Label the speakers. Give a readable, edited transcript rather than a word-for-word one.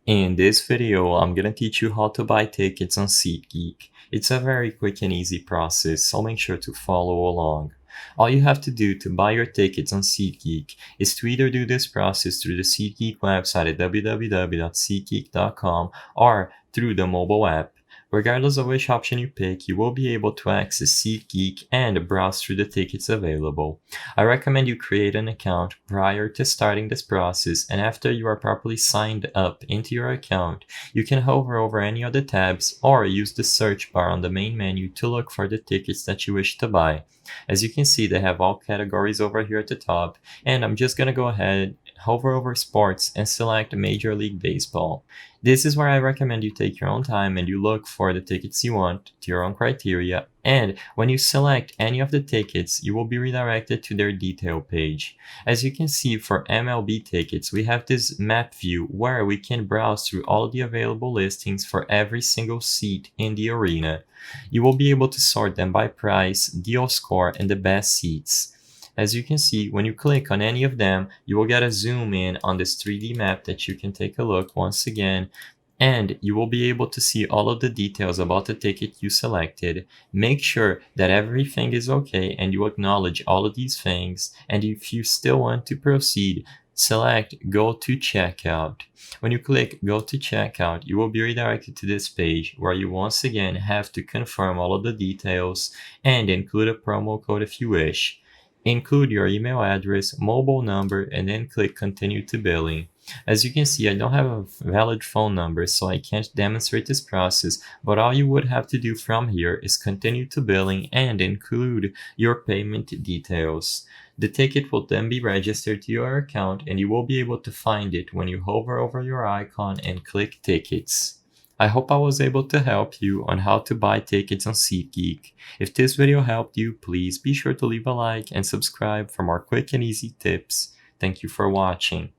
Speaker 1: In this video, I'm gonna teach you how to buy tickets on Seatgeek. It's a very quick and easy process, so make sure to follow along. All you have to do to buy your tickets on Seatgeek is to either do this process through the Seatgeek website at www.seatgeek.com or through the mobile app. Regardless of which option you pick, you will be able to access SeatGeek and browse through the tickets available. I recommend you create an account prior to starting this process, and after you are properly signed up into your account, you can hover over any of the tabs or use the search bar on the main menu to look for the tickets that you wish to buy. As you can see, they have all categories over here at the top, and I'm just going to go ahead, hover over sports, and select Major League Baseball. This is where I recommend you take your own time and you look for the tickets you want to your own criteria, and when you select any of the tickets, you will be redirected to their detail page. As you can see, for MLB tickets, we have this map view where we can browse through all the available listings for every single seat in the arena. You will be able to sort them by price, deal score, and the best seats. As you can see, when you click on any of them, you will get a zoom in on this 3D map that you can take a look once again, and you will be able to see all of the details about the ticket you selected. Make sure that everything is okay and you acknowledge all of these things, and if you still want to proceed, select Go to Checkout. When you click Go to Checkout, you will be redirected to this page where you once again have to confirm all of the details and include a promo code if you wish. Include your email address, mobile number, and then click Continue to Billing. As you can see, I don't have a valid phone number, so I can't demonstrate this process, but all you would have to do from here is continue to billing and include your payment details. The ticket will then be registered to your account, and you will be able to find it when you hover over your icon and click Tickets. I hope I was able to help you on how to buy tickets on SeatGeek. If this video helped you, please be sure to leave a like and subscribe for more quick and easy tips. Thank you for watching.